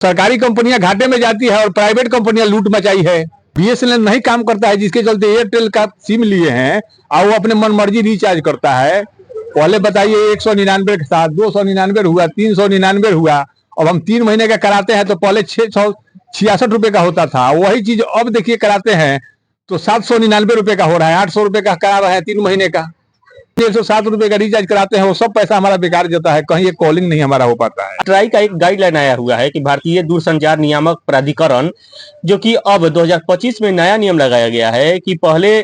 सरकारी कंपनियां घाटे में जाती है और प्राइवेट कंपनियां लूट मचाई है। बीएसएनएल नहीं काम करता है, जिसके चलते एयरटेल का सिम लिए हैं और वो अपने मन मर्जी रिचार्ज करता है। पहले बताइए 199 के साथ 299 हुआ, 399 हुआ। अब हम 3 महीने का कराते हैं तो पहले 666 रुपए का होता था। वही चीज अब देखिए कराते हैं तो 799 रुपए का हो रहा है। 800 रुपए का करा रहे हैं 3 महीने का। 107 रुपए का रिचार्ज कराते हैं, वो सब पैसा हमारा बेकार जाता है। कहीं ये कॉलिंग नहीं हमारा हो पाता है। ट्राई का एक गाइडलाइन आया हुआ है कि भारतीय दूरसंचार नियामक प्राधिकरण, जो कि अब 2025 में नया नियम लगाया गया है कि पहले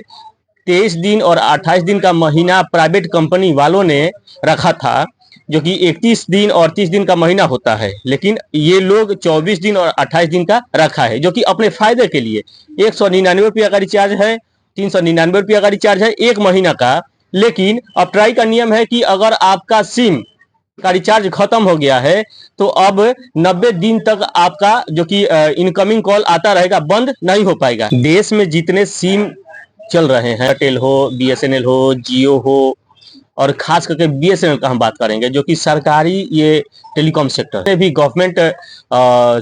23 दिन और 28 दिन का महीना प्राइवेट कंपनी वालों ने रखा था, जो कि 31 दिन और 30 दिन का महीना होता है। लेकिन ये लोग 24 दिन और 28 दिन का रखा है, जो कि अपने फायदे के लिए 199 रुपया का रिचार्ज है, 399 रुपया का रिचार्ज है 1 महीना का। लेकिन अब ट्राई का नियम है कि अगर आपका सिम का रिचार्ज खत्म हो गया है तो अब 90 दिन तक आपका जो कि इनकमिंग कॉल आता रहेगा, बंद नहीं हो पाएगा। देश में जितने सिम चल रहे हैं, एयरटेल हो, बीएसएनएल हो, जियो हो, और खास करके बीएसएनएल का हम बात करेंगे, जो कि सरकारी ये टेलीकॉम सेक्टर में भी गवर्नमेंट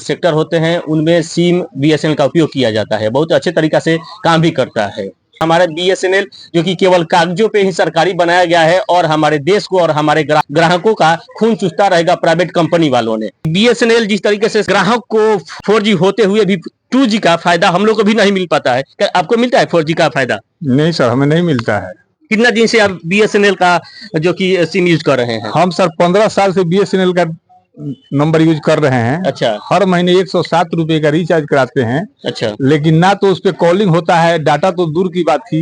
सेक्टर होते हैं, उनमें सिम बीएसएनएल का उपयोग किया जाता है। बहुत अच्छे तरीका से काम भी करता है। हमारा बीएसएनएल जो कि केवल कागजों पे ही सरकारी बनाया गया है और हमारे देश को और हमारे ग्राहकों का खून चूसता रहेगा प्राइवेट कंपनी वालों ने। बीएसएनएल जिस तरीके से ग्राहक को 4G होते हुए भी 2G का फायदा हम लोग को भी नहीं मिल पाता है। क्या आपको मिलता है 4G का फायदा? नहीं सर, हमें नहीं मिलता है। कितना दिन से आप बीएसएनएल का जो कि सिम यूज कर रहे हैं? हम सर 15 साल से बीएसएनएल का नंबर यूज कर रहे हैं। अच्छा। हर महीने 107 रुपए का रिचार्ज कराते हैं। अच्छा। लेकिन ना तो उस पे कॉलिंग होता है, डाटा तो दूर की बात थी,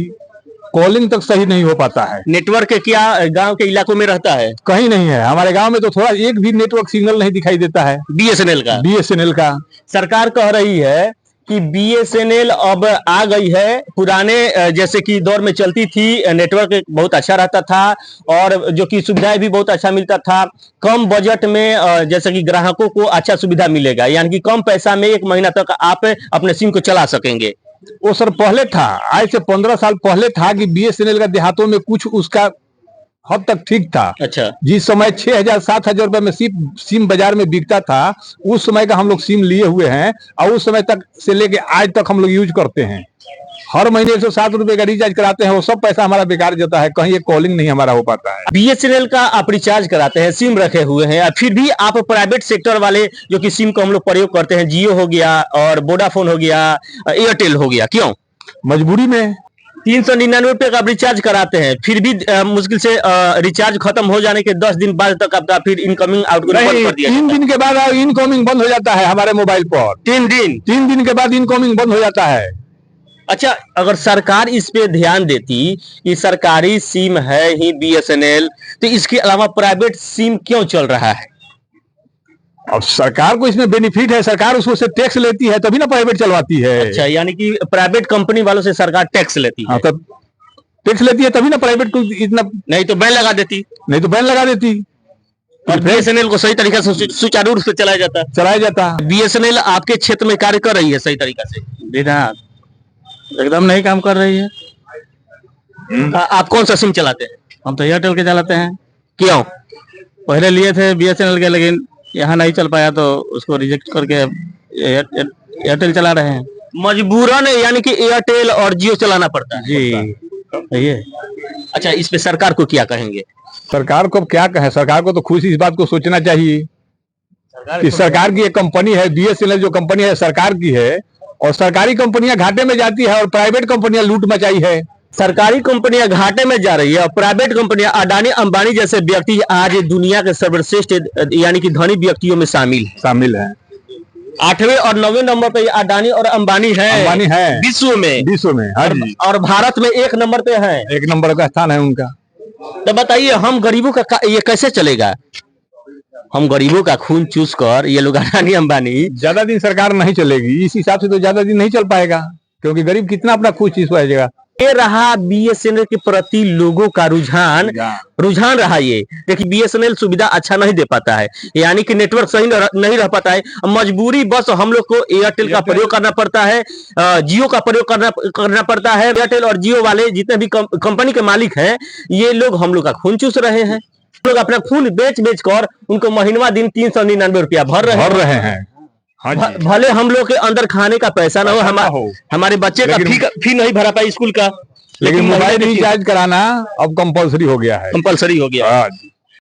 कॉलिंग तक सही नहीं हो पाता है। नेटवर्क क्या गांव के इलाकों में रहता है? कहीं नहीं है। हमारे गांव में तो थोड़ा एक भी नेटवर्क सिग्नल नहीं दिखाई देता है बीएसएनएल का। सरकार कह रही है कि बीएसएनएल अब आ गई है, पुराने जैसे कि दौर में चलती थी, नेटवर्क बहुत अच्छा रहता था और जो कि सुविधाएं भी बहुत अच्छा मिलता था। कम बजट में जैसे कि ग्राहकों को अच्छा सुविधा मिलेगा, यानी कि कम पैसा में 1 महीना तक आप अपने सिम को चला सकेंगे। वो सर पहले था, आज से 15 साल पहले था कि बीएसएनएल का देहातों में कुछ उसका हद तक ठीक था। अच्छा। जिस समय 6,000-7,000 रुपए में सिम बाजार में बिकता था, उस समय का हम लोग सिम लिए हुए हैं और उस समय तक से लेके आज तक हम लोग यूज करते हैं। हर महीने 107 रुपए का रिचार्ज कराते हैं, वो सब पैसा हमारा बेकार जाता है। कहीं ये कॉलिंग नहीं हमारा हो पाता है। बीएसएनएल का आप रिचार्ज कराते हैं, सिम रखे हुए हैं, फिर भी आप प्राइवेट सेक्टर वाले जो कि सिम को हम लोग प्रयोग करते हैं, जियो हो गया और वोडाफोन हो गया, एयरटेल हो गया, क्यों? मजबूरी में। 399 रुपए का आप रिचार्ज कराते हैं, फिर भी मुश्किल से रिचार्ज खत्म हो जाने के 10 दिन बाद तक आपका फिर इनकमिंग आउटगोइंग बंद कर दिया जाता है। 3 दिन के बाद इनकमिंग बंद हो जाता है हमारे मोबाइल पर। 3 दिन के बाद इनकमिंग बंद हो जाता है। अच्छा, अगर सरकार इस पे ध्यान देती कि सरकारी सिम है ही बीएसएनएल, तो इसके अलावा प्राइवेट सिम क्यों चल रहा है? अब सरकार को इसमें बेनिफिट है, सरकार उसको से टैक्स लेती है तभी ना प्राइवेट चलवाती है। अच्छा, यानी कि प्राइवेट कंपनी वालों से सरकार टैक्स लेती है। तब टैक्स लेती है तभी ना प्राइवेट को इतना। नहीं तो बैन लगा देती। और बीएसएनएल को सही तरीके से सुचारू रूप से चलाया जाता। बीएसएनएल आपके क्षेत्र में कार्य कर रही है सही तरीका से? एकदम नहीं काम कर रही है। आप कौन सा सिम चलाते हैं? हम तो एयरटेल के चलाते हैं। क्यों? पहले लिए थे बीएसएनएल के, लेकिन यहाँ नहीं चल पाया तो उसको रिजेक्ट करके एयरटेल चला रहे हैं। मजबूरन, यानी कि एयरटेल और जियो चलाना पड़ता है। जी सही है। अच्छा, इस पे सरकार को क्या कहेंगे? सरकार को क्या कहें, सरकार को तो खुद इस बात को सोचना चाहिए कि सरकार की एक कंपनी है, बीएसएनएल जो कंपनी है सरकार की है, और सरकारी कंपनियां घाटे में जाती है और प्राइवेट कंपनियां लूट मचाई है। सरकारी कंपनियां घाटे में जा रही है और प्राइवेट कंपनियां, अडानी अंबानी जैसे व्यक्ति आज दुनिया के सर्वश्रेष्ठ यानी कि धनी व्यक्तियों में शामिल है। 8वें और 9वें नंबर पे अडानी और अंबानी है विश्व में। और भारत में 1 नंबर पे है। 1 नंबर का स्थान है उनका। तो बताइए, हम गरीबों का ये कैसे चलेगा? हम गरीबों का खून चूस कर ये लोग अडानी अंबानी, ज्यादा दिन सरकार नहीं चलेगी। इस हिसाब से तो ज्यादा दिन नहीं चल पाएगा, क्योंकि गरीब कितना अपना खून चूसवाएगा। ये रहा बीएसएनएल के प्रति लोगों का रुझान रहा। ये देखिए, बीएसएनएल सुविधा अच्छा नहीं दे पाता है, यानी कि नेटवर्क सही नहीं रह पाता है। मजबूरी बस हम लोग को एयरटेल का प्रयोग करना पड़ता है, जियो का प्रयोग करना पड़ता है। एयरटेल और जियो वाले जितने भी कंपनी के मालिक हैं, ये लोग हम लोग का खून चूस रहे हैं। लोग अपना खून बेच कर उनको महीनवा दिन 399 रुपया भर रहे हैं। हाँ जी। भले हम लोग के अंदर खाने का पैसा ना हो, हमारे बच्चे का फी नहीं भरा पाए स्कूल का, लेकिन मोबाइल रिचार्ज कराना अब कंपलसरी हो गया है। कंपलसरी हो गया। हाँ जी।